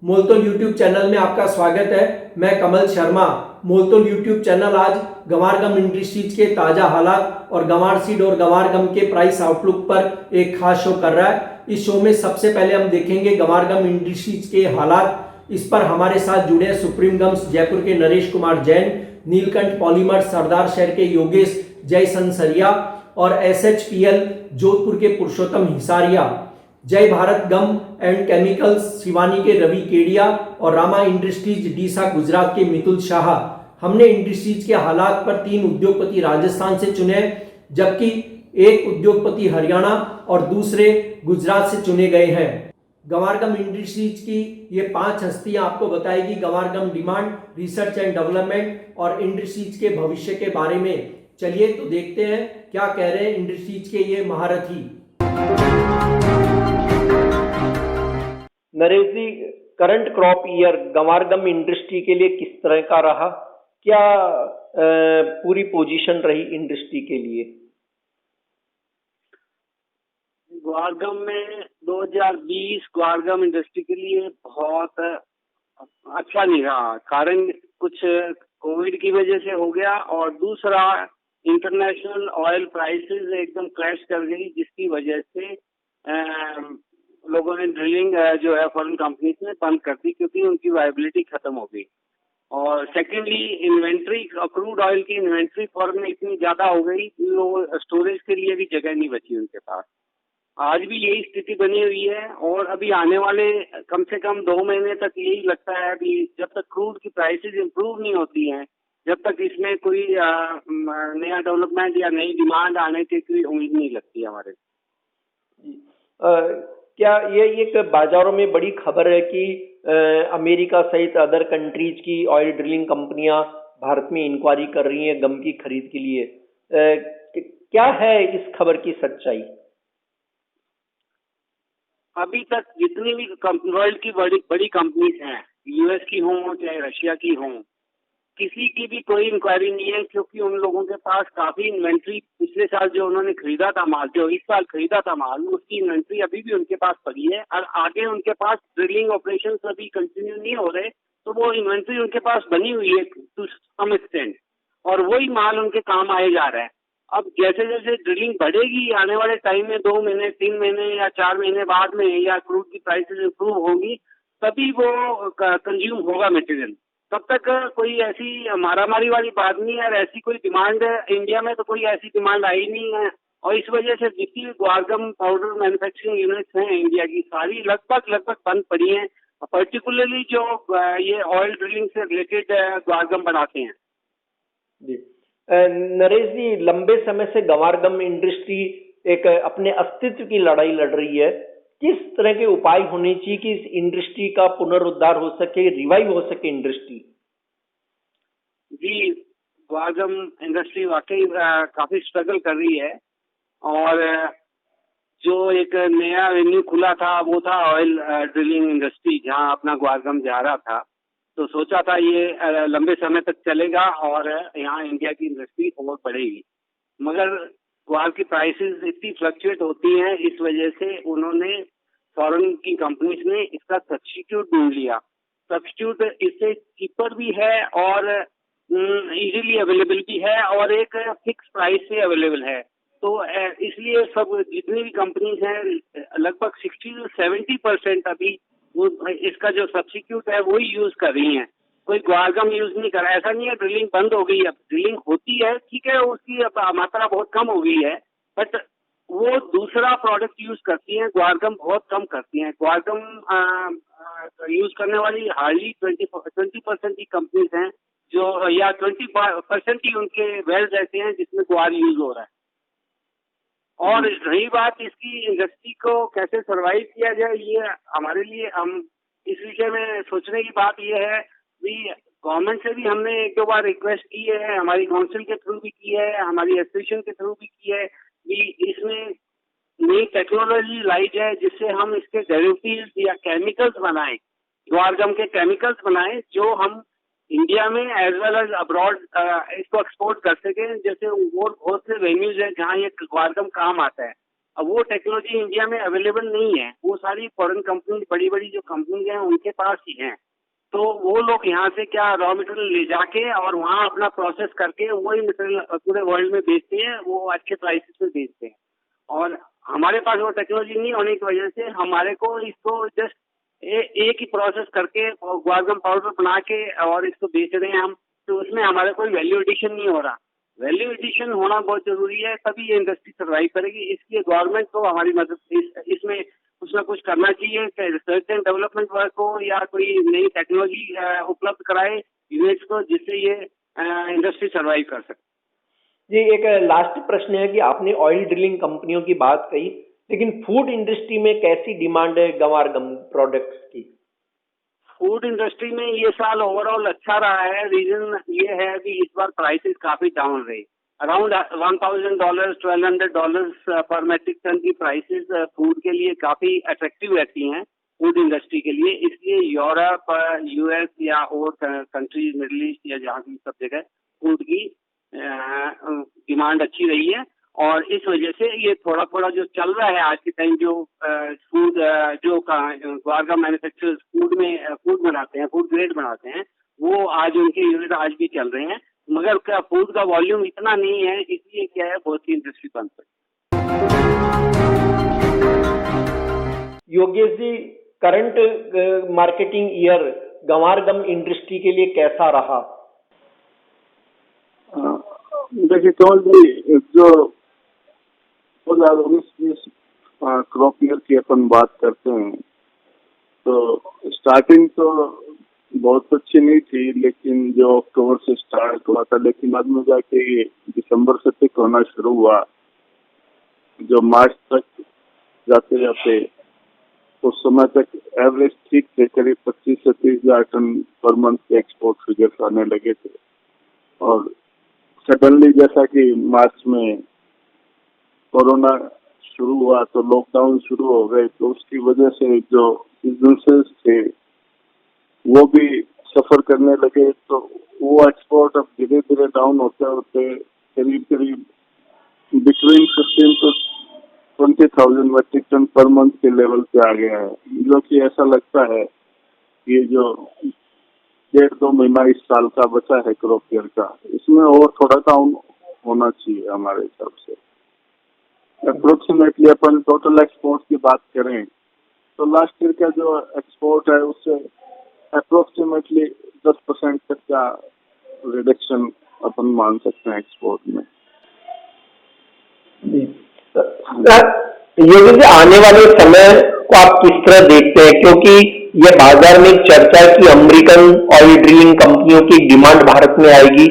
मोलतोल YouTube channel में आपका स्वागत है। मैं कमल शर्मा। मोलतोल यूट्यूब चैनल आज गंवार गम इंडस्ट्रीज के ताज़ा हालात और गंवार सीड और गंवार गम के प्राइस आउटलुक पर एक खास शो कर रहा है। इस शो में सबसे पहले हम देखेंगे गंवार गम इंडस्ट्रीज के हालात। इस पर हमारे साथ जुड़े हैं सुप्रीम गम्स जयपुर के नरेश कुमार जैन, नीलकंठ पॉलीमर सरदार शहर के योगेश जय संसरिया और SHPL जोधपुर के पुरुषोत्तम हिसारिया, जय भारत गम एंड केमिकल्स शिवानी के रवि केडिया और रामा इंडस्ट्रीज डीसा गुजरात के मितुल शाह। हमने इंडस्ट्रीज के हालात पर 3 उद्योगपति राजस्थान से चुने, जबकि एक उद्योगपति हरियाणा और दूसरे गुजरात से चुने गए हैं। गंवार गम इंडस्ट्रीज की ये 5 हस्तियां आपको बताएगी गंवार गम डिमांड, रिसर्च एंड डेवलपमेंट और इंडस्ट्रीज के भविष्य के बारे में। चलिए तो देखते हैं क्या कह रहे हैं इंडस्ट्रीज के ये महारथी। नरेश जी, करंट क्रॉप ईयर गंवार गम इंडस्ट्री के लिए किस तरह का रहा? क्या पूरी पोजीशन रही इंडस्ट्री के लिए? ग्वारगम में 2020 ग्वारगम इंडस्ट्री के लिए बहुत अच्छा नहीं रहा। कारण कुछ कोविड की वजह से हो गया और दूसरा इंटरनेशनल ऑयल प्राइसेस एकदम क्रैश कर गई, जिसकी वजह से लोगों ने ड्रिलिंग जो है फॉरेन कंपनीज ने बंद कर दी, क्योंकि उनकी वायबिलिटी खत्म हो गई। और सेकेंडली इन्वेंट्री, क्रूड ऑयल की इन्वेंट्री फॉरेन में इतनी ज्यादा हो गई कि स्टोरेज के लिए भी जगह नहीं बची उनके पास। आज भी यही स्थिति बनी हुई है और अभी आने वाले कम से कम 2 महीने तक यही लगता है। अभी जब तक क्रूड की प्राइसेस इंप्रूव नहीं होती हैं, जब तक इसमें कोई नया डेवलपमेंट या नई डिमांड आने की कोई उम्मीद नहीं लगती हमारे। क्या ये एक बाजारों में बड़ी खबर है कि अमेरिका सहित अदर कंट्रीज की ऑयल ड्रिलिंग कंपनियां भारत में इंक्वायरी कर रही हैं गम की खरीद के लिए? क्या है इस खबर की सच्चाई? अभी तक जितनी भी वर्ल्ड की बड़ी कंपनीज हैं, यूएस की हों चाहे रशिया की हों, किसी की भी कोई इंक्वायरी नहीं है, क्योंकि उन लोगों के पास काफी इन्वेंट्री पिछले साल जो उन्होंने खरीदा था माल, जो इस साल खरीदा था माल, उसकी इन्वेंट्री अभी भी उनके पास पड़ी है। और आगे उनके पास ड्रिलिंग ऑपरेशन अभी कंटिन्यू नहीं हो रहे, तो वो इन्वेंट्री उनके पास बनी हुई है टू सम एक्सटेंट, और वही माल उनके काम आए जा रहा है। अब जैसे जैसे ड्रिलिंग बढ़ेगी आने वाले टाइम में 2 महीने 3 महीने या 4 महीने बाद में, या क्रूड की प्राइसेस इंप्रूव होगी, तभी वो कंज्यूम होगा मटेरियल। तब तक कोई ऐसी मारामारी वाली बात नहीं है, और ऐसी कोई डिमांड इंडिया में तो कोई ऐसी डिमांड आई नहीं है। और इस वजह से जितनी भी ग्वारगम पाउडर मैन्युफैक्चरिंग यूनिट्स हैं इंडिया की, सारी लगभग बंद पड़ी हैं, पर्टिकुलरली जो ये ऑयल ड्रिलिंग से रिलेटेड ग्वारगम बनाते हैं। जी नरेश जी, लंबे समय से गंवार गम इंडस्ट्री एक अपने अस्तित्व की लड़ाई लड़ रही है। किस तरह के उपाय होने चाहिए कि इस इंडस्ट्री का पुनरुद्धार हो सके, रिवाइव हो सके इंडस्ट्री? जी, ग्वारगम इंडस्ट्री वाकई काफी स्ट्रगल कर रही है, और जो एक नया वेन्यू खुला था वो था ऑयल ड्रिलिंग इंडस्ट्री, जहां अपना ग्वारगम जा रहा था। तो सोचा था ये लंबे समय तक चलेगा और यहाँ इंडिया की इंडस्ट्री और बढ़ेगी, मगर ग्वार की प्राइसेस इतनी फ्लक्चुएट होती हैं, इस वजह से उन्होंने फॉरेन की कंपनीज ने इसका सब्स्टिट्यूट ढूंढ लिया। सब्स्टिट्यूट इससे चीपर भी है और इजीली अवेलेबल भी है, और एक फिक्स प्राइस से अवेलेबल है। तो इसलिए सब जितनी भी कंपनीज हैं, लगभग 60 से 70% अभी वो इसका जो सब्स्टिट्यूट है वही यूज कर रही हैं। कोई ग्वारगम यूज नहीं कर रहा। ऐसा नहीं है ड्रिलिंग बंद हो गई, अब ड्रिलिंग होती है, ठीक है, उसकी अब मात्रा बहुत कम हो गई है, बट वो दूसरा प्रोडक्ट यूज करती हैं, ग्वारगम बहुत कम करती हैं। ग्वारगम यूज करने वाली हार्डली 20% की कंपनीज हैं, जो या 20% ही उनके वेल्स ऐसे हैं जिसमें ग्वार यूज हो रहा है। और रही बात इसकी इंडस्ट्री को कैसे सरवाइव किया जाए, ये हमारे लिए, हम इस विषय में सोचने की बात ये है भी, गवर्नमेंट से भी हमने 1-2 बार रिक्वेस्ट की है, हमारी काउंसिल के थ्रू भी की है, हमारी एसोसिएशन के थ्रू भी की है कि इसमें नई टेक्नोलॉजी लाई जाए, जिससे हम इसके डेरिवेटिव्स या केमिकल्स बनाएं, ग्वारगम के केमिकल्स बनाएं, जो हम इंडिया में एज वेल एज अब्रॉड इसको एक्सपोर्ट कर सके। जैसे और बहुत से वेन्यूज हैं जहाँ ये ग्वारगम काम आता है। अब वो टेक्नोलॉजी इंडिया में अवेलेबल नहीं है, वो सारी फॉरेन कंपनी, बड़ी बड़ी जो कंपनी हैं उनके पास ही हैं। तो वो लोग यहाँ से क्या रॉ मटेरियल ले जाके और वहाँ अपना प्रोसेस करके वही मटेरियल पूरे वर्ल्ड में बेचते हैं, वो अच्छे प्राइसेस में बेचते हैं। और हमारे पास वो टेक्नोलॉजी नहीं होने की वजह से हमारे को इसको जस्ट एक ही प्रोसेस करके ग्वारगम पाउडर बना के और इसको बेच रहे हैं हम, तो उसमें हमारा कोई वैल्यू एडिशन नहीं हो रहा। वैल्यू एडिशन होना बहुत जरूरी है, तभी ये इंडस्ट्री सर्वाइव करेगी। इसलिए गवर्नमेंट को हमारी मदद इसमें कुछ ना कुछ करना चाहिए, चाहे रिसर्च एंड डेवलपमेंट वर्क हो या कोई नई टेक्नोलॉजी उपलब्ध कराए यूनिट्स को, जिससे ये इंडस्ट्री सर्वाइव कर सके। जी, एक लास्ट प्रश्न है कि आपने ऑयल ड्रिलिंग कंपनियों की बात कही, लेकिन फूड इंडस्ट्री में कैसी डिमांड है गंवार-गम प्रोडक्ट्स की? फूड इंडस्ट्री में ये साल ओवरऑल अच्छा रहा है। रीजन ये है कि इस बार प्राइसेस काफी डाउन रही। अराउंड $1,000 $1,200 पर मेट्रिक टन की प्राइसेस फूड के लिए काफी अट्रैक्टिव रहती हैं, फूड इंडस्ट्री के लिए। इसलिए यूरोप, यूएस या और कंट्रीज, मिडिल ईस्ट या जहाँ की सब जगह फूड की डिमांड अच्छी रही है। और इस वजह से ये थोड़ा थोड़ा जो चल रहा है आज के टाइम, जो फूड जो ग्वारगम मैन्युफैक्चरर्स फूड बनाते हैं, फूड ग्रेड बनाते हैं, वो आज उनके यूनिट आज भी चल रहे हैं। मगर क्या फूड का वॉल्यूम इतना नहीं है, इसलिए क्या है बहुत सी इंडस्ट्री बंद पड़ी। Yogesh ji, current marketing year गंवार-गम industry के लिए कैसा रहा? देखिए कमल जी, जो 2019 क्रॉप ईयर की अपन बात करते हैं, तो स्टार्टिंग तो बहुत अच्छी नहीं थी, लेकिन जो अक्टूबर से स्टार्ट हुआ था, लेकिन बाद में जाके ये दिसंबर से पिक होना शुरू हुआ। जो मार्च तक जाते जाते उस समय तक एवरेज ठीक थे, करीब 25 से 30 हजार टन पर मंथ के एक्सपोर्ट फिगर्स आने लगे थे। और सडनली जैसा कि मार्च में कोरोना शुरू हुआ तो लॉकडाउन शुरू हो गए, तो उसकी वजह से जो बिजनेसेस थे वो भी सफर करने लगे। तो वो एक्सपोर्ट अब धीरे धीरे डाउन होते होते करीब करीब बिटवीन 15 to 20,000 मेट्रिक टन पर मंथ के लेवल पे आ गया है, जो कि ऐसा लगता है ये जो 1.5-2 महीना इस साल का बचा है क्रॉप ईयर का, इसमें और थोड़ा डाउन होना चाहिए हमारे हिसाब से। अप्रोक्सीमेटली अपन टोटल एक्सपोर्ट की बात करें तो लास्ट ईयर का जो एक्सपोर्ट है उससे अप्रोक्सीमेटली 10% तक का रिडक्शन अपन मान सकते हैं एक्सपोर्ट में। योगेश जी, आने वाले समय को आप किस तरह देखते हैं, क्योंकि ये बाजार में चर्चा है कि अमेरिकन ऑयल ड्रिलिंग कंपनियों की डिमांड भारत में आएगी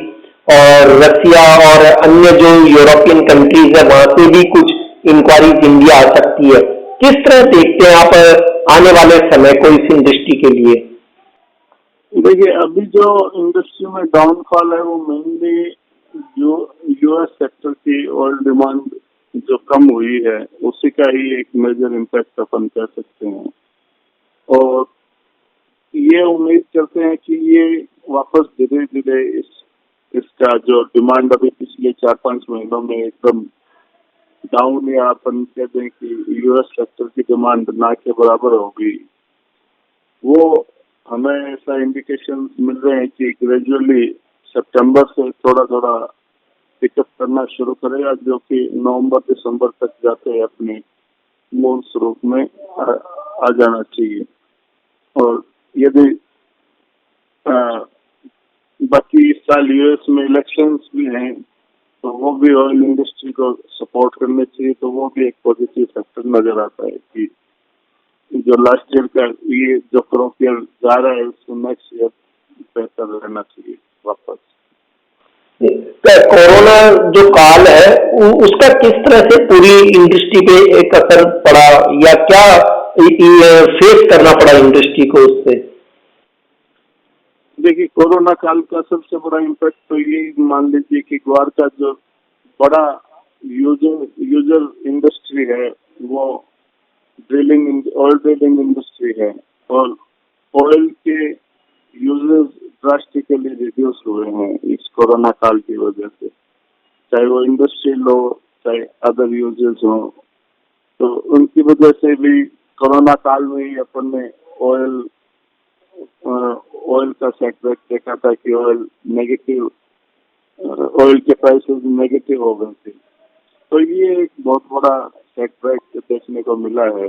और रसिया और अन्य जो यूरोपियन कंट्रीज है वहां से भी कुछ इंक्वायरीज इंडिया आ सकती है। किस तरह देखते हैं आप आने वाले समय को इस इंडस्ट्री के लिए? देखिए, अभी जो इंडस्ट्री में डाउनफॉल है वो मेनली जो यूएस सेक्टर की ऑयल डिमांड जो कम हुई है उसी का ही एक मेजर इम्पैक्ट अपन कह सकते हैं। और ये उम्मीद करते हैं कि ये वापस धीरे धीरे इसका जो डिमांड अभी पिछले 4-5 महीनों में एकदम डाउन, या अपन कह दें कि यूएस सेक्टर की डिमांड ना के बराबर होगी, वो हमें ऐसा इंडिकेशन मिल रहे हैं कि ग्रेजुअली सितंबर से थोड़ा थोड़ा पिकअप करना शुरू करेगा, जो कि नवंबर दिसंबर तक जाते अपने मूल स्वरूप में आ जाना चाहिए। और यदि बाकी इस साल यूएस में इलेक्शंस भी हैं तो वो भी ऑयल इंडस्ट्री को सपोर्ट करने चाहिए, तो वो भी एक पॉजिटिव फैक्टर नजर आता है कि जो लास्ट ईयर का ये जो क्रॉप ईयर जा रहा है उसको नेक्स्ट ईयर बेहतर रहना चाहिए वापस। कोरोना जो काल है उसका किस तरह से पूरी इंडस्ट्री पे एक असर पड़ा, या क्या फेस करना पड़ा इंडस्ट्री को उससे? देखिए, कोरोना काल का सबसे बड़ा इम्पैक्ट तो ये मान लीजिए कि ग्वार का जो बड़ा यूजर इंडस्ट्री है वो ऑयल ड्रिलिंग इंडस्ट्री है, और ऑयल के यूजर्स ड्रास्टिकली रिड्यूस हुए हैं इस कोरोना काल की वजह से, चाहे वो इंडस्ट्रियल हो चाहे अदर यूजर्स हो। तो उनकी वजह से भी कोरोना काल में ही अपन ने ऑयल का सेटबैक देखा था कि ऑयल के प्राइसेस नेगेटिव हो गए थे। तो ये एक बहुत बड़ा सेटबैक देखने को मिला है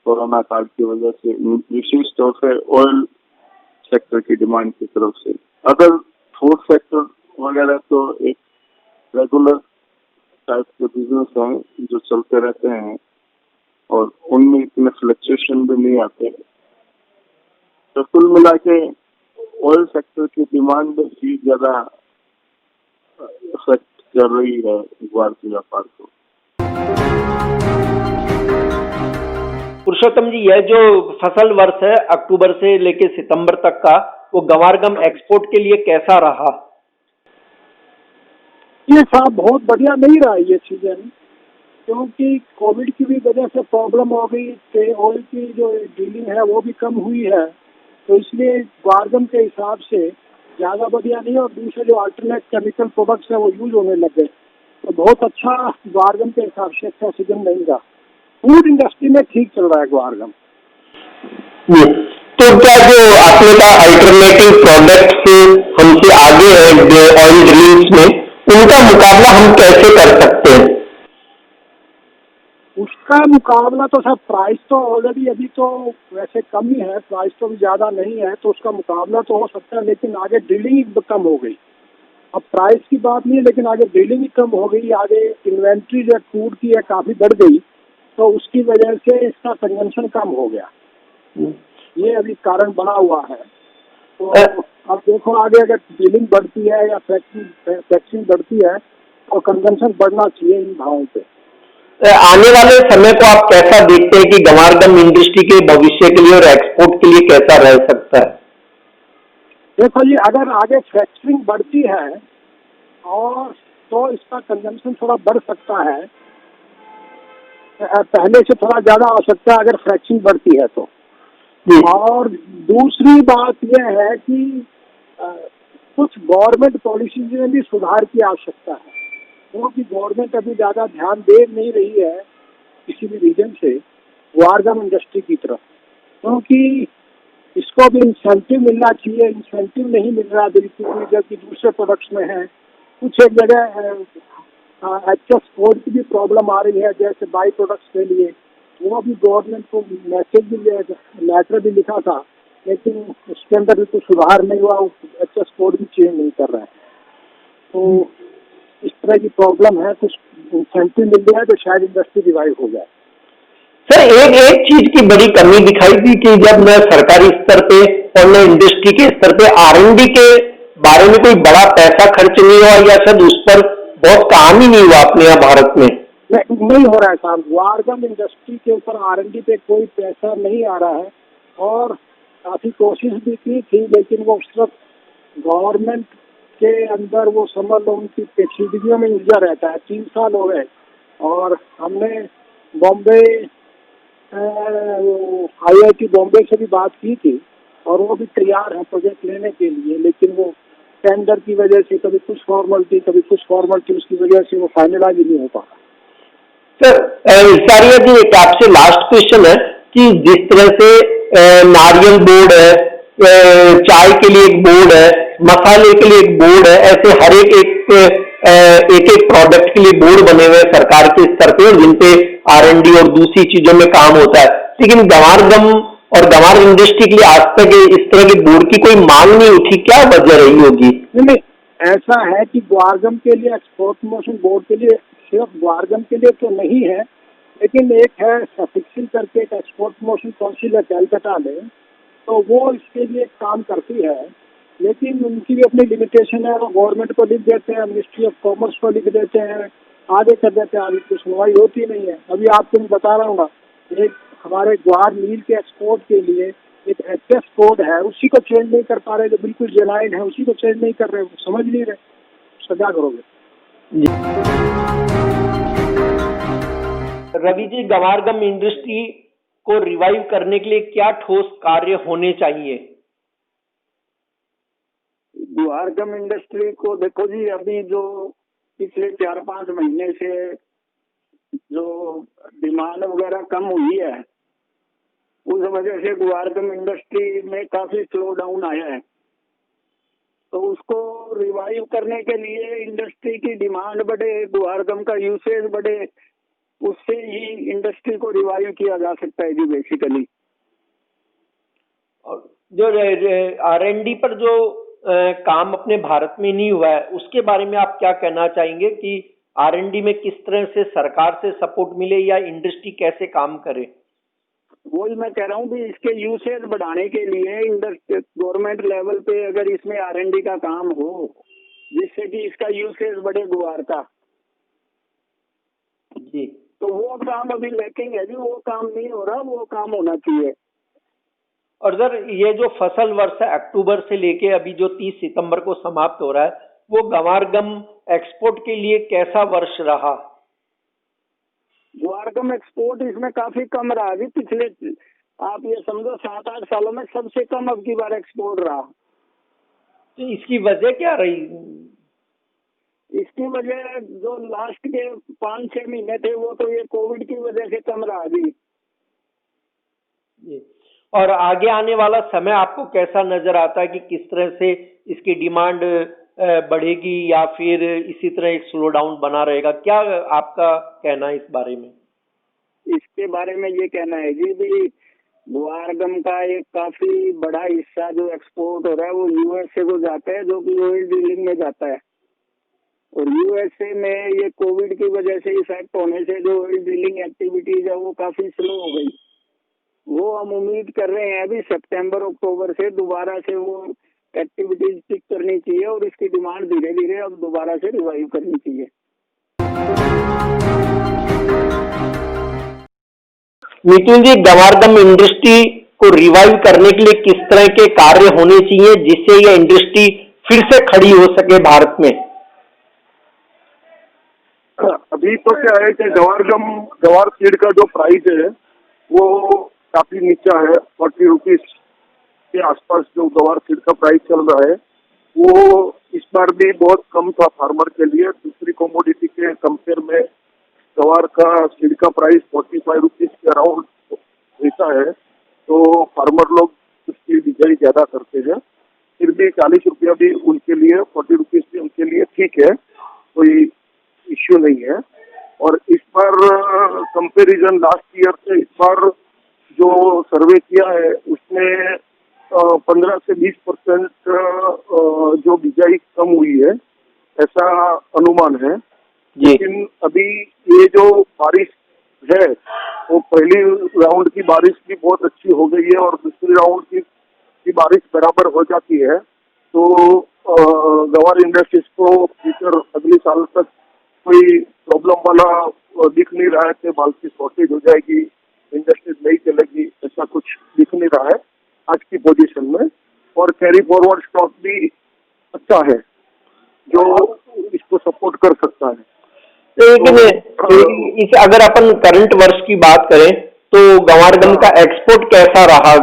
कोरोना काल की वजह से, विशेष तौर से ऑयल सेक्टर की डिमांड की तरफ से। अगर फूड सेक्टर वगैरह तो एक रेगुलर टाइप के बिजनेस हैं जो चलते रहते हैं और उनमें इतने फ्लक्चुएशन भी नहीं आते। तो कुल मिला के ऑयल सेक्टर की डिमांड ही ज्यादा इफेक्ट कर रही है ग्वार के व्यापार को। पुरुषोत्तम जी, यह जो फसल वर्ष है अक्टूबर से लेकर सितंबर तक का, वो गंवार गम एक्सपोर्ट के लिए कैसा रहा? ये साहब बहुत बढ़िया नहीं रहा ये सीजन, क्योंकि कोविड की भी वजह से प्रॉब्लम हो गई। ऑयल की जो डीलिंग है वो भी कम हुई है, तो इसलिए ग्वारगम के हिसाब से ज़्यादा बढ़िया नहीं। और दूसरे जो अल्टरनेट केमिकल प्रोडक्ट्स है वो यूज होने लग गए, तो बहुत अच्छा ग्वारगम के हिसाब से अच्छा सीजन नहीं रहा। फूड इंडस्ट्री में ठीक चल रहा है ग्वारगम। तो क्या जो आपने कहा अल्टरनेटिव प्रोडक्ट्स हमसे आगे है ऑयल ड्रिलिंग्स में, उनका मुकाबला हम कैसे कर सकते हैं? उसका मुकाबला तो सब प्राइस तो ऑलरेडी अभी तो वैसे कम ही है, प्राइस तो भी ज़्यादा नहीं है, तो उसका मुकाबला तो हो सकता है, लेकिन आगे डीलिंग कम हो गई। अब प्राइस की बात नहीं है, लेकिन आगे डीलिंग ही कम हो गई। आगे इन्वेंट्री जो फूड की है काफ़ी बढ़ गई, तो उसकी वजह से इसका कंजम्पशन कम हो गया। ये अभी कारण बना हुआ है। तो अब देखो आगे अगर डीलिंग बढ़ती है या फैक्टरिंग बढ़ती है तो कंजम्पशन बढ़ना चाहिए इन भावों पे। आने वाले समय को आप कैसा देखते हैं कि गंवार गम इंडस्ट्री के भविष्य के लिए और एक्सपोर्ट के लिए कैसा रह सकता है? देखो जी, अगर आगे फैक्टरिंग बढ़ती है और तो इसका कंजम्पशन थोड़ा बढ़ सकता है, पहले से थोड़ा ज़्यादा हो सकता है अगर फैक्टरिंग बढ़ती है तो। और दूसरी बात यह है कि कुछ गवर्नमेंट पॉलिसीज में भी सुधार की आवश्यकता है, क्योंकि गवर्नमेंट अभी ज़्यादा ध्यान दे नहीं रही है किसी भी रीजन से ग्वारगम इंडस्ट्री की तरफ, क्योंकि इसको भी इंसेंटिव मिलना चाहिए। इंसेंटिव नहीं मिल रहा बिल्कुल भी, जबकि दूसरे प्रोडक्ट्स में है। कुछ एक जगह एक्सेस कोड की भी प्रॉब्लम आ रही है, जैसे बाई प्रोडक्ट्स के लिए। वो भी गवर्नमेंट को मैसेज भी लेटर भी लिखा था, लेकिन उसके अंदर भी कुछ सुधार नहीं हुआ। एक्सेस कोड भी चेंज नहीं कर रहा है, तो इस तरह की प्रॉब्लम है। कुछ इंसेंटिव मिल गया तो शायद इंडस्ट्री रिवाइव हो जाए। सर, एक चीज की बड़ी कमी दिखाई दी कि जब न सरकारी स्तर पे और न इंडस्ट्री के स्तर पे R&D के बारे में कोई बड़ा पैसा खर्च नहीं हुआ, या शायद उस पर बहुत काम ही नहीं हुआ अपने यहाँ भारत में। नहीं हो रहा है साहब, ग्वारगम इंडस्ट्री के ऊपर R&D पे कोई पैसा नहीं आ रहा है। और काफी कोशिश भी की थी, लेकिन वो सिर्फ गवर्नमेंट के अंदर वो समझ लो उनकी पेचीदगियों में उलझा रहता है। 3 साल हो गए और हमने बॉम्बे IIT बॉम्बे से भी बात की थी, और वो भी तैयार है प्रोजेक्ट लेने के लिए, लेकिन वो टेंडर की वजह से कभी कुछ फॉर्मेलिटी उसकी वजह से वो फाइनलाइज नहीं हो पा। सर, इसारिया जी, एक आपसे लास्ट क्वेश्चन है कि जिस तरह से नारियल बोर्ड है, चाय के लिए एक बोर्ड है, मसाले के लिए एक बोर्ड है, ऐसे हर एक प्रोडक्ट के लिए बोर्ड बने हुए हैं सरकार के स्तर पे, जिनपे R&D और दूसरी चीजों में काम होता है। लेकिन गंवार गम और गंवार इंडस्ट्री के लिए आज तक इस तरह के बोर्ड की कोई मांग नहीं उठी, क्या वजह रही होगी? नहीं, ऐसा है कि ग्वारगम के लिए एक्सपोर्ट प्रमोशन बोर्ड के लिए, सिर्फ ग्वारगम के लिए तो नहीं है, लेकिन एक है सफिक्सिल करके एक एक्सपोर्ट प्रमोशन काउंसिल है कैलकाटा में, तो वो इसके लिए काम करती है। लेकिन उनकी भी अपनी लिमिटेशन है। वो गवर्नमेंट को लिख देते हैं, मिनिस्ट्री ऑफ कॉमर्स को लिख देते हैं, आगे कर देते हैं, आगे कुछ सुनवाई होती नहीं है। अभी आपको मैं बता रहा हूँ, एक हमारे ग्वार मील के एक्सपोर्ट के लिए एक एक्सेस कोड है, उसी को चेंज नहीं कर पा रहे, जो बिल्कुल जेन्युइन है उसी को चेंज नहीं कर रहे, समझ नहीं रहे, सजा करोगे। रवि जी, गंवार गम इंडस्ट्री को रिवाइव करने के लिए क्या ठोस कार्य होने चाहिए? ग्वारगम इंडस्ट्री को देखो जी, अभी जो पिछले 4-5 महीने से जो डिमांड वगैरह कम हुई है उस वजह से गुआरगम इंडस्ट्री में काफी स्लो डाउन आया है। तो उसको रिवाइव करने के लिए इंडस्ट्री की डिमांड बढ़े, गुआरगम का यूसेज बढ़े, उससे ही इंडस्ट्री को रिवाइव किया जा सकता है जी बेसिकली। और जो R&D पर जो काम अपने भारत में नहीं हुआ है उसके बारे में आप क्या कहना चाहेंगे कि R&D में किस तरह से सरकार से सपोर्ट मिले या इंडस्ट्री कैसे काम करे? वही मैं कह रहा हूँ कि इसके यूसेज बढ़ाने के लिए इंडस्ट्री गवर्नमेंट लेवल पे अगर इसमें R&D का काम हो जिससे कि इसका यूसेज बढ़े गुआर का, जी, तो वो काम अभी लैकिंग है जी, वो काम नहीं हो रहा, वो काम होना चाहिए। और सर ये जो फसल वर्ष है अक्टूबर से लेके अभी जो 30 सितंबर को समाप्त हो रहा है वो गवारगम एक्सपोर्ट के लिए कैसा वर्ष रहा? गुआरगम एक्सपोर्ट इसमें काफी कम रहा जी, पिछले आप ये समझो 7-8 सालों में सबसे कम अब की बार एक्सपोर्ट रहा। तो इसकी वजह क्या रही? इसकी वजह जो लास्ट के 5-6 महीने थे वो तो ये कोविड की वजह से कम रहा जी। जी। और आगे आने वाला समय आपको कैसा नजर आता है कि किस तरह से इसकी डिमांड बढ़ेगी या फिर इसी तरह एक स्लो डाउन बना रहेगा? क्या आपका कहना है इस बारे में? इसके बारे में ये कहना है जी भी गुआरगम का एक काफी बड़ा हिस्सा जो एक्सपोर्ट हो रहा है वो यूएसए को जाता है, जो कि ऑयल डीलिंग में जाता है। और यूएसए में ये कोविड की वजह से इफेक्ट होने से जो ऑयल डीलिंग एक्टिविटीज है वो काफी स्लो हो गई। वो हम उम्मीद कर रहे हैं अभी सितंबर अक्टूबर से दोबारा से वो एक्टिविटीज पिक करनी चाहिए और इसकी डिमांड धीरे धीरे अब दोबारा से रिवाइव करनी चाहिए। मितुल जी, गवारगम इंडस्ट्री को रिवाइव करने के लिए किस तरह के कार्य होने चाहिए जिससे ये इंडस्ट्री फिर से खड़ी हो सके भारत में? अभी तो क्या है कि गवार सीड का जो प्राइस है वो काफी नीचा है। 40 रुपीज के आसपास जो गवार सीड का प्राइस चल रहा है वो इस बार भी बहुत कम था फार्मर के लिए। दूसरी कमोडिटी के कंपेयर में गवार का सीड का प्राइस 45 रुपीज के अराउंड रहता है, तो फार्मर लोग उसकी बिजाई ज्यादा करते हैं। फिर भी 40 रुपया भी उनके लिए, 40 रुपीज भी उनके लिए ठीक है, कोई इश्यू नहीं है। और इस बार कंपैरिजन लास्ट ईयर से इस बार जो सर्वे किया है उसमें 15 से 20% जो बिजाई कम हुई है ऐसा अनुमान है। लेकिन अभी ये जो बारिश है वो पहली राउंड की बारिश भी बहुत अच्छी हो गई है और दूसरी राउंड की बारिश बराबर हो जाती है, तो गवार इंडस्ट्रीज को फ्यूचर अगले साल तक कोई प्रॉब्लम वाला दिख नहीं रहा है कि माल की शॉर्टेज हो जाएगी, इंडस्ट्रीज नहीं चलेगी, ऐसा कुछ दिख नहीं रहा है आज की पोजीशन में। और कैरी फॉरवर्ड स्टॉक भी अच्छा है जो इसको सपोर्ट कर सकता है। लेकिन इस अगर अपन करंट वर्ष की बात करें तो गवारगम का एक्सपोर्ट कैसा रहा?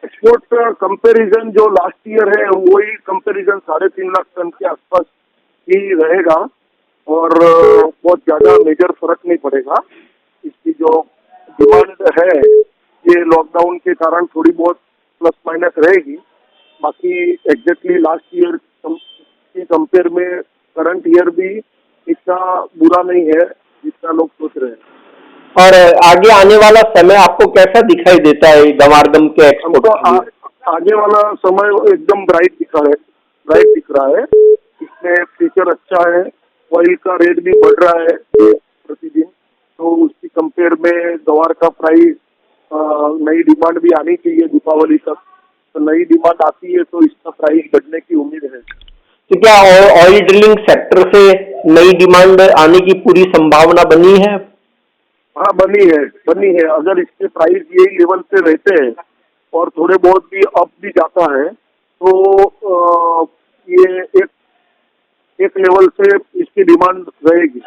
एक्सपोर्ट कंपैरिजन जो लास्ट ईयर है वही कंपैरिजन 3.5 लाख टन के आसपास ही रहेगा और बहुत ज्यादा मेजर फर्क नहीं पड़ेगा। इसकी जो डिमांड है ये लॉकडाउन के कारण थोड़ी बहुत प्लस माइनस रहेगी, बाकी एग्जैक्टली लास्ट ईयर की कंपेयर में करंट ईयर भी इतना बुरा नहीं है जितना लोग सोच रहे हैं। और आगे आने वाला समय आपको कैसा दिखाई देता है गवारगम के एक्सपोर्ट? आगे वाला समय एकदम ब्राइट दिख रहा है। इसमें फ्यूचर अच्छा है, ऑयल का रेट भी बढ़ रहा है प्रतिदिन, तो उसकी कंपेयर में गवार का प्राइस नई डिमांड भी आनी चाहिए दीपावली तक, तो नई डिमांड आती है तो इसका प्राइस बढ़ने की उम्मीद है। तो क्या ऑयल ड्रिलिंग सेक्टर से नई डिमांड आने की पूरी संभावना बनी है? हाँ बनी है। अगर इसके प्राइस यही लेवल पे रहते हैं और थोड़े बहुत भी अप भी जाता है तो ये एक लेवल से इसकी डिमांड रहेगी।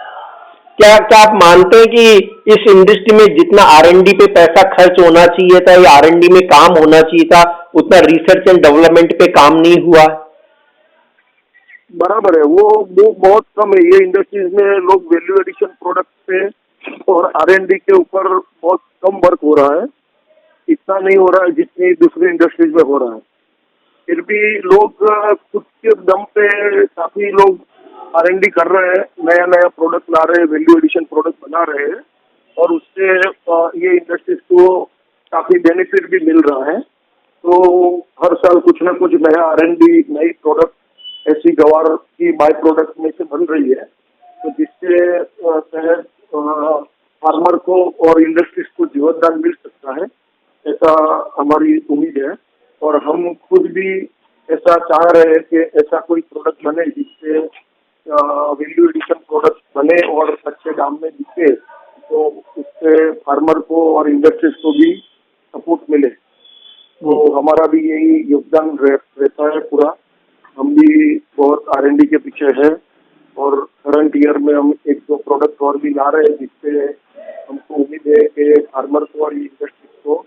क्या आप मानते हैं कि इस इंडस्ट्री में जितना R&D पे पैसा खर्च होना चाहिए था या R&D में काम होना चाहिए था उतना रिसर्च एंड डेवलपमेंट पे काम नहीं हुआ? बराबर है, वो बहुत कम है। ये इंडस्ट्रीज में लोग वैल्यू एडिशन प्रोडक्ट पे और R&D के ऊपर बहुत कम वर्क हो रहा है, इतना नहीं हो रहा है जितनी दूसरी इंडस्ट्रीज में हो रहा है। फिर भी लोग खुद के दम पे काफी लोग R&D कर रहे हैं, नया नया प्रोडक्ट ला रहे हैं, वैल्यू एडिशन प्रोडक्ट बना रहे हैं और उससे ये इंडस्ट्रीज को काफी बेनिफिट भी मिल रहा है। तो हर साल कुछ ना कुछ नया R&D, नई प्रोडक्ट ऐसी गवार की बाय प्रोडक्ट में से बन रही है, तो जिससे तहत फार्मर को और इंडस्ट्रीज को जीवनदान मिल सकता है, ऐसा हमारी उम्मीद है। और हम खुद भी ऐसा चाह रहे हैं कि ऐसा कोई प्रोडक्ट बने जिससे वैल्यू एडिशन प्रोडक्ट बने और अच्छे दाम में बिके, तो उससे फार्मर को और इंडस्ट्रीज को भी सपोर्ट मिले। तो हमारा भी यही योगदान रहता है पूरा। हम भी बहुत R&D के पीछे है और करंट ईयर में हम 1-2 प्रोडक्ट और भी ला रहे हैं, जिससे हमको उम्मीद है कि फार्मर को और इंडस्ट्री को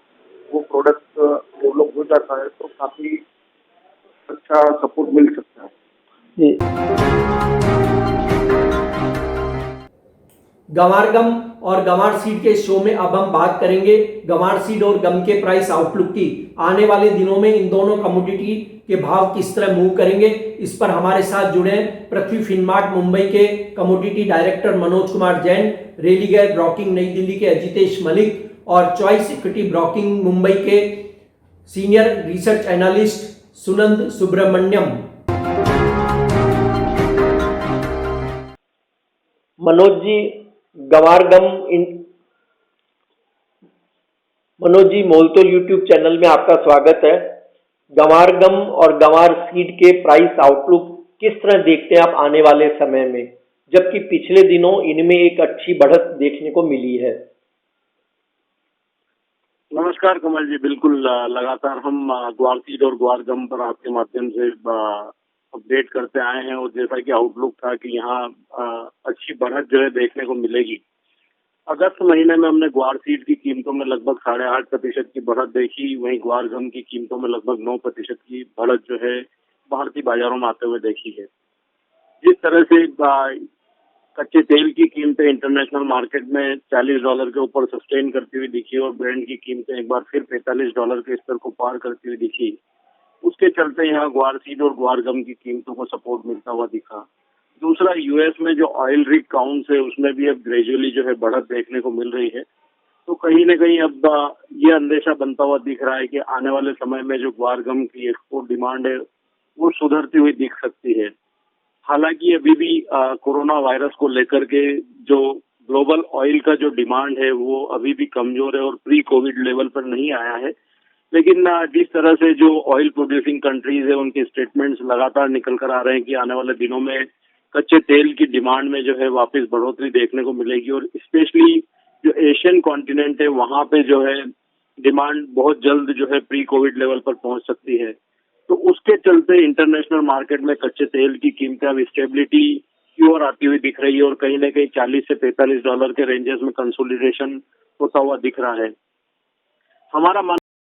वो प्रोडक्ट डेवलप हो जाता है तो काफी अच्छा सपोर्ट मिल सकता है। जी। गंवार गम और गंवार सीड के शो में अब हम बात करेंगे गंवार सीड और गम के प्राइस आउटलुक की। आने वाले दिनों में इन दोनों कमोडिटी के भाव किस तरह मूव करेंगे, इस पर हमारे साथ जुड़े हैं पृथ्वी फिनमार्ट मुंबई के commodity director Manoj Kumar Jain, Religare broking नई दिल्ली के अजितेश मलिक और चॉइस इक्विटी ब्रोकिंग मुंबई के senior research analyst Sunand Subramaniam. Manoj ji, Manoj ji, Moltol YouTube channel में आपका स्वागत है। गंवार गम और गंवार सीड के प्राइस आउटलुक किस तरह देखते हैं आप आने वाले समय में, जबकि पिछले दिनों इनमें एक अच्छी बढ़त देखने को मिली है? नमस्कार कमल जी, बिल्कुल लगातार हम ग्वार सीड और ग्वार गम पर आपके माध्यम से अपडेट करते आए हैं और जैसा कि आउटलुक था कि यहाँ अच्छी बढ़त जो है देखने को मिलेगी। अगस्त महीने में हमने ग्वार सीड की कीमतों में लगभग 8.5% की बढ़त देखी, वहीं ग्वार गम की कीमतों में लगभग 9% की बढ़त जो है भारतीय बाजारों में आते हुए देखी है। जिस तरह से कच्चे तेल की कीमतें इंटरनेशनल मार्केट में $40 के ऊपर सस्टेन करती हुई दिखी और ब्रेंड की कीमतें एक बार फिर $45 के स्तर को पार करती हुई दिखी, उसके चलते यहाँ ग्वार सीड और ग्वार गम की कीमतों को सपोर्ट मिलता हुआ दिखा। दूसरा, यूएस में जो ऑयल रिग काउंट है उसमें भी अब ग्रेजुअली जो है बढ़त देखने को मिल रही है, तो कहीं न कहीं अब ये अंदेशा बनता हुआ दिख रहा है कि आने वाले समय में जो ग्वार गम की एक्सपोर्ट डिमांड है वो सुधरती हुई दिख सकती है। हालांकि अभी भी कोरोना वायरस को लेकर के जो ग्लोबल ऑयल का जो डिमांड है वो अभी भी कमजोर है और प्री कोविड लेवल पर नहीं आया है, लेकिन जिस तरह से जो ऑयल प्रोड्यूसिंग कंट्रीज है उनके स्टेटमेंट्स लगातार निकल कर आ रहे हैं कि आने वाले दिनों में कच्चे तेल की डिमांड में जो है वापस बढ़ोतरी देखने को मिलेगी और स्पेशली जो एशियन कॉन्टिनेंट है वहां पे जो है डिमांड बहुत जल्द जो है प्री कोविड लेवल पर पहुंच सकती है। तो उसके चलते इंटरनेशनल मार्केट में कच्चे तेल की कीमतें अब स्टेबिलिटी की ओर आती हुई दिख रही है और कहीं न कहीं $40 से $45 के रेंजेस में कंसोलिडेशन होता हुआ दिख रहा है। हमारा